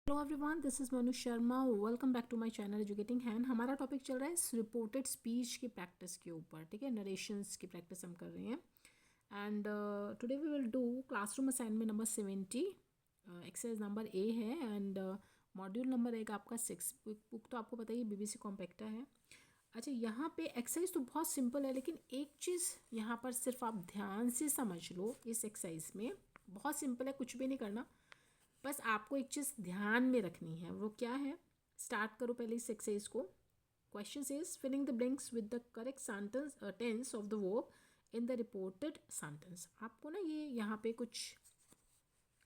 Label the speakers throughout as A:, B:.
A: Hello everyone, this is Manu Sharma. Welcome back to my channel educating hand. हमारा topic चल रहा है रिपोर्टेड स्पीच की प्रैक्टिस के ऊपर। ठीक है, नरेशंस की प्रैक्टिस हम कर रहे हैं। And today we will do classroom assignment number 70। Exercise number A है एंड मॉड्यूल नंबर एक आपका 6। बुक तो आपको पता ही बीबीसी कॉम्पैक्टा है। अच्छा, यहाँ पे एक्सरसाइज तो बहुत सिंपल है, लेकिन एक चीज़ यहाँ पर सिर्फ आप ध्यान से समझ लो। इस एक्सरसाइज में बहुत सिंपल है, कुछ भी नहीं करना, बस आपको एक चीज़ ध्यान में रखनी है। वो क्या है? स्टार्ट करो पहले इस एक्सरसाइज को। Question is filling the blanks with the correct sentence tense of the verb in the reported sentence. आपको ना ये यहाँ पे कुछ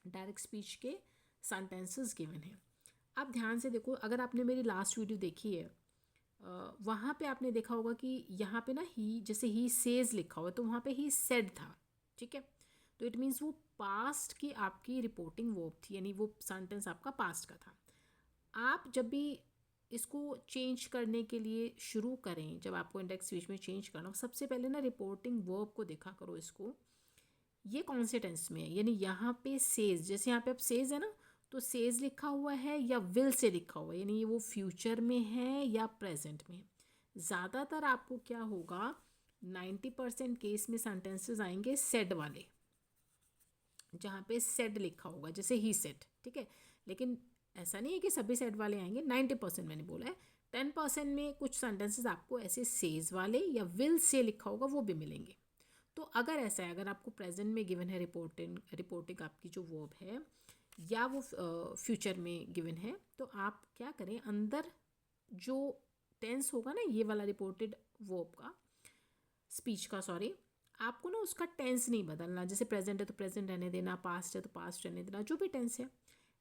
A: डायरेक्ट स्पीच के सेंटेंसेस गिवन हैं। आप ध्यान से देखो। अगर आपने मेरी लास्ट वीडियो देखी है, वहाँ पे आपने देखा होगा कि यहाँ पे ना ही, जैसे ही सेज लिखा हुआ है तो वहाँ पे ही सेड था। ठीक है, तो इट मीन्स वो पास्ट की आपकी रिपोर्टिंग वर्ब थी, यानी वो सेंटेंस आपका पास्ट का था। आप जब भी इसको चेंज करने के लिए शुरू करें, जब आपको इंडेक्स स्पीच में चेंज करना हो, सबसे पहले ना रिपोर्टिंग वर्ब को देखा करो। इसको ये कौन से टेंस में है, यानी यहाँ पे सेज, जैसे यहाँ पे अब सेज है ना, तो सेज लिखा हुआ है या विल से लिखा हुआ है, यानी ये वो फ्यूचर में है या प्रेजेंट में। ज़्यादातर आपको क्या होगा, 90% केस में सेंटेंसेस आएंगे सेड वाले, जहाँ पे सेड लिखा होगा, जैसे ही सेड। ठीक है, लेकिन ऐसा नहीं है कि सभी सेड वाले आएंगे। 90% मैंने बोला है। 10% में कुछ सेंटेंसेस आपको ऐसे सेज वाले या विल से लिखा होगा, वो भी मिलेंगे। तो अगर ऐसा है, अगर आपको प्रेजेंट में गिवन है रिपोर्टिंग आपकी जो वर्ब है, या वो फ्यूचर में गिवन है, तो आप क्या करें, अंदर जो टेंस होगा ना, ये वाला रिपोर्टेड वर्ब का, स्पीच का सॉरी, आपको ना उसका टेंस नहीं बदलना। जैसे प्रेजेंट है तो प्रेजेंट रहने देना, पास्ट है तो पास्ट रहने देना, जो भी टेंस है।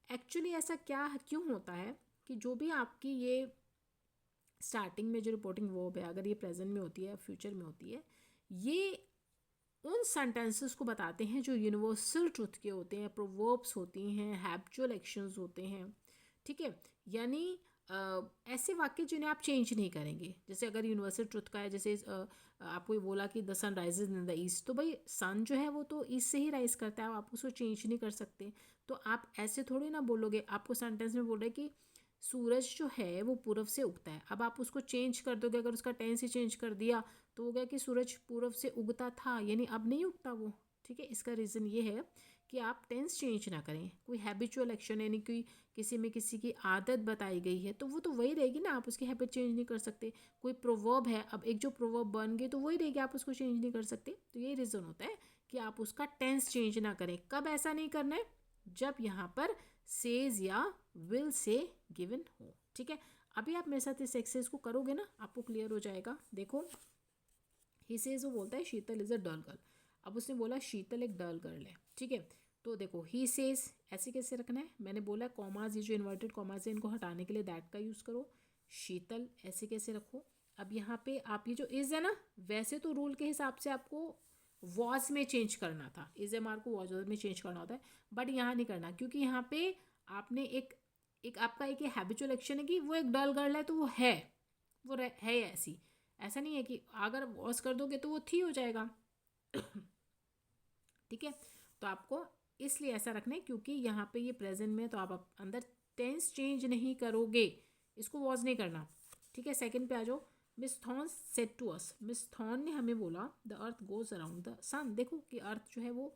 A: एक्चुअली ऐसा क्या क्यों होता है कि जो भी आपकी ये स्टार्टिंग में जो रिपोर्टिंग वर्ब है, अगर ये प्रेजेंट में होती है, फ्यूचर में होती है, ये उन सेंटेंसेस को बताते हैं जो यूनिवर्सल ट्रुथ के होते हैं, प्रोवर्ब्स होती हैं, हैबिचुअल एक्शंस होते हैं। ठीक है, यानी ऐसे वाक्य जिन्हें आप चेंज नहीं करेंगे। जैसे अगर यूनिवर्सल ट्रुथ का है, जैसे आपको ये बोला कि the sun rises in the east, तो भाई सन जो है वो तो ईस्ट से ही राइज करता है, आप उसको चेंज नहीं कर सकते। तो आप ऐसे थोड़ी ना बोलोगे। आपको सेंटेंस में बोल रहे कि सूरज जो है वो पूर्व से उगता है, अब आप उसको चेंज कर दोगे, अगर उसका टेंस ही चेंज कर दिया तो हो गया कि सूरज पूर्व से उगता था, यानी अब नहीं उगता वो। ठीक है, इसका रीज़न ये है कि आप टेंस चेंज ना करें। कोई हैबिचुअल एक्शन, यानी कोई किसी में किसी की आदत बताई गई है, तो वो तो वही रहेगी ना, आप उसकी हैबिट चेंज नहीं कर सकते। कोई प्रोवर्ब है, अब एक जो प्रोवर्ब बन गई तो वही रहेगी, आप उसको चेंज नहीं कर सकते। तो यही रीज़न होता है कि आप उसका टेंस चेंज ना करें। कब ऐसा नहीं करना है? जब यहाँ पर सेज या विल से गिवन हो। ठीक है, अभी आप मेरे साथ इस एक्सरसाइज को करोगे ना, आपको क्लियर हो जाएगा। देखो, ही सेज, वो बोलता है शीतल इज़ अ डल गर्ल। अब उसने बोला शीतल एक डल गर्ल है। ठीक है, तो देखो ही सेज ऐसे कैसे रखना है, मैंने बोला कॉमाज, ये जो इन्वर्टेड कॉमाज है, इनको हटाने के लिए दैट का यूज़ करो। शीतल ऐसे कैसे रखो। अब यहाँ पे आप ये जो इज़ है ना, वैसे तो रूल के हिसाब से आपको वॉज में चेंज करना था, इज एम आर को वॉज में चेंज करना होता है, बट यहाँ नहीं करना, क्योंकि यहाँ पे आपने एक एक आपका एक हैबिचुअल एक्शन है कि वो एक डल गर्ल है, तो वो है, वो है ऐसी। ऐसा नहीं है कि अगर वॉज कर दोगे तो वो थी हो जाएगा। ठीक है, तो आपको इसलिए ऐसा रखना है, क्योंकि यहाँ पे ये प्रेजेंट में, तो आप अंदर टेंस चेंज नहीं करोगे, इसको वॉज नहीं करना। ठीक है, सेकंड पे आ जाओ। Miss Thorn said to us, Miss Thorn ने हमें बोला the earth goes around the sun. देखो कि अर्थ जो है वो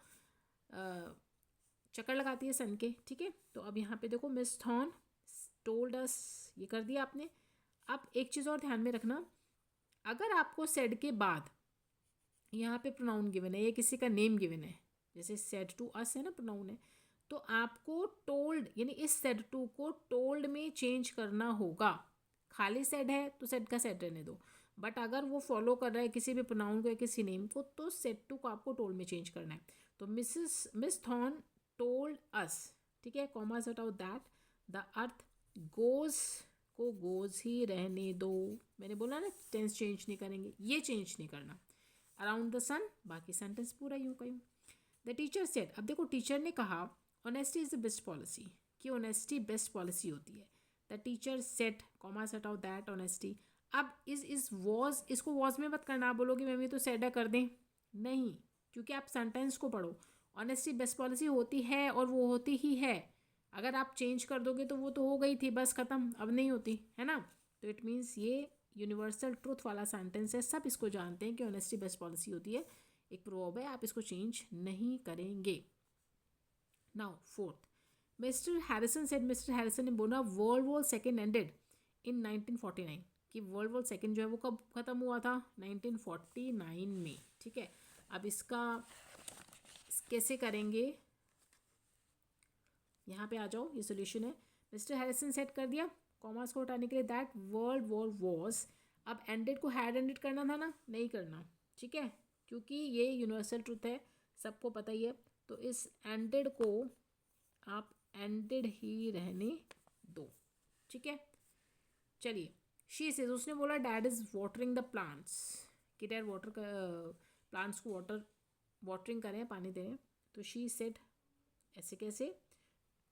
A: चक्कर लगाती है सन के। ठीक है, तो अब यहाँ पे देखो, मिस थॉर्न टोल्ड अस, ये कर दिया आपने। अब एक चीज़ और ध्यान में रखना, अगर आपको सेड के बाद यहाँ पे प्रोनाउन गिवन है या किसी का नेम गिवन है, जैसे सेड टू अस है ना, प्रोनाउन है, तो आपको टोल्ड, यानी इस सेड टू को टोल्ड में चेंज करना होगा। खाली सेड है तो सेड का सेड रहने दो, बट अगर वो फॉलो कर रहा है किसी भी प्रोनाउन को या किसी नेम को, तो सेड टू को आपको टोल्ड में चेंज करना है। तो मिस थॉर्न टोल्ड अस। ठीक है, कॉमा हटाओ, दैट द अर्थ गोज को गोज ही रहने दो। मैंने बोला ना टेंस चेंज नहीं करेंगे, ये चेंज नहीं करना। अराउंड द सन, बाकी सेंटेंस पूरा यूं का यूं। द टीचर सेड, अब देखो टीचर ने कहा honesty is the best policy, कि ऑनेस्टी बेस्ट पॉलिसी होती है। द टीचर सेड, कॉमा हटाओ, दैट ऑनेस्टी। अब इस वॉज, इसको वॉज में मत करना। आप बोलोगे मैम ये तो सेड है, कर दें, नहीं, क्योंकि आप सेंटेंस को पढ़ो। ऑनेस्टी बेस्ट पॉलिसी होती है और वो होती ही है। अगर आप चेंज कर दोगे तो वो तो हो गई थी, बस ख़त्म, अब नहीं होती है ना। तो इट मीन्स ये यूनिवर्सल ट्रूथ वाला सेंटेंस है, सब इसको जानते हैं कि ऑनेस्टी बेस्ट पॉलिसी होती है, एक प्रोवर्ब है, आप इसको चेंज नहीं करेंगे। Now fourth, mister Harrison said, mister Harrison ने बोला world war second ended in 1949, कि वर्ल्ड वॉर सेकेंड जो है वो कब ख़त्म हुआ था, 1949 में। ठीक है, अब इसका कैसे करेंगे, यहाँ पे आ जाओ, ये सोल्यूशन है। मिस्टर हैरिसन सेट कर दिया, कॉमर्स को हटाने के लिए दैट वर्ल्ड वॉर वॉज, अब एंडेड को हैड एंडेड करना था ना, नहीं करना, ठीक है, क्योंकि ये यूनिवर्सल ट्रूथ है, सबको पता ही है, तो इस एंडेड को आप एंडेड ही रहने दो। ठीक है, चलिए, शी से उसने बोला dad is watering the plants, कि डैड वाटर प्लांट्स को वाटरिंग करें, पानी दे रहे हैं, तो शी सेड, ऐसे कैसे,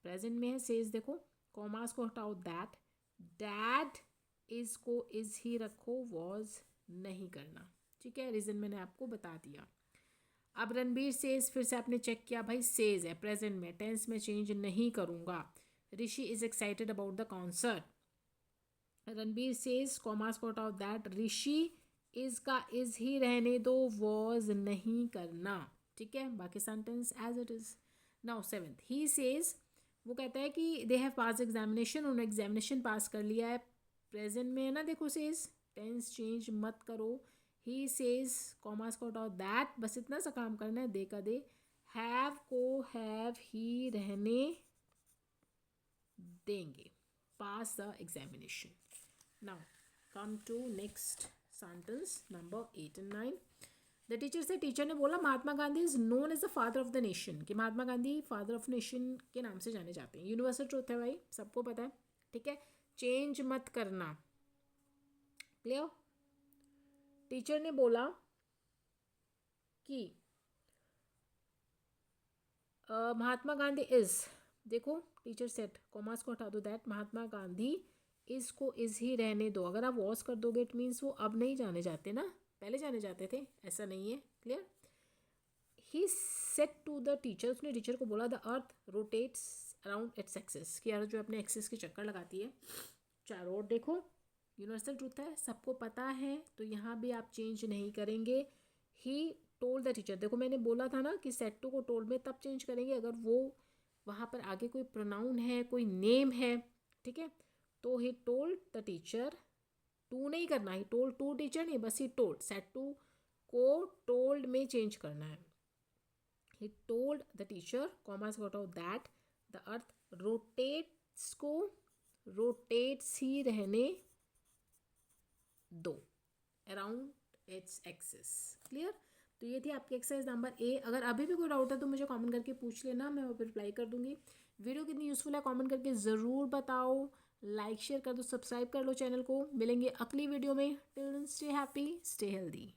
A: प्रेजेंट में है, सेज देखो, कॉमास को हटाओ, दैट, डैड इज को इज ही रखो, वॉज नहीं करना। ठीक है, रीज़न मैंने आपको बता दिया। अब रणबीर सेज, फिर से आपने चेक किया, भाई सेज है प्रेजेंट में, टेंस में चेंज नहीं करूँगा। Rishi is excited about the concert, Ranbir says, commas को हटाओ, दैट, ऋषि इज का इज ही रहने दो, वॉज नहीं करना। ठीक है, बाकी sentence as it is. Now seventh, he says, वो कहता है कि दे हैव पास एग्जामिनेशन, उन्होंने एग्जामिनेशन पास कर लिया है, प्रेजेंट में है ना, देखो सेज, टेंस चेंज मत करो। ही सेज, कॉमास को हटाओ, दैट, बस इतना सा काम करना है, दे का दे, हैव को हैव ही रहने देंगे, pass the examination. Now come to next sentence number 8 and 9। The teacher से, टीचर ने बोला Mahatma Gandhi is known as the father of the nation, कि Mahatma Gandhi father of nation के नाम से जाने जाते हैं। यूनिवर्सल ट्रूथ है भाई, सबको पता है। ठीक है, चेंज मत करना, क्लियर। टीचर ने बोला कि महात्मा गांधी इज, देखो टीचर सेट, कॉमास को हटा दो, दैट, महात्मा गांधी इज को इज ही रहने दो। अगर आप वॉज कर दोगे इट मीन्स वो अब नहीं जाने जाते ना, पहले जाने जाते थे, ऐसा नहीं है, clear. He said to the teacher, उसने टीचर को बोला the earth rotates around its axis, कि अर्थ जो अपने एक्सिस के चक्कर लगाती है चारों ओर। देखो यूनिवर्सल ट्रूथ है, सबको पता है, तो यहाँ भी आप चेंज नहीं करेंगे। ही टोल्ड द टीचर, देखो मैंने बोला था ना कि सेट टू को टोल्ड में तब चेंज करेंगे अगर वो वहाँ पर आगे कोई प्रोनाउन है, कोई नेम है। ठीक है, तो he told the teacher, to नहीं करना, ही टोल्ड टू टीचर नहीं, बस ही टोल्ड, सेट टू को टोल्ड में चेंज करना है। He told the teacher, commas को हटाओ, दैट द अर्थ रोटेट्स को रोटेट्स ही रहने दो अराउंड इट्स एक्सिस, क्लियर। तो ये थी आपकी एक्सरसाइज नंबर ए। अगर अभी भी कोई डाउट है तो मुझे कमेंट करके पूछ लेना, मैं वो रिप्लाई कर दूंगी। वीडियो कितनी यूज़फुल है कमेंट करके ज़रूर बताओ, लाइक शेयर कर दो, सब्सक्राइब कर लो चैनल को। मिलेंगे अगली वीडियो में, till then stay happy, stay healthy.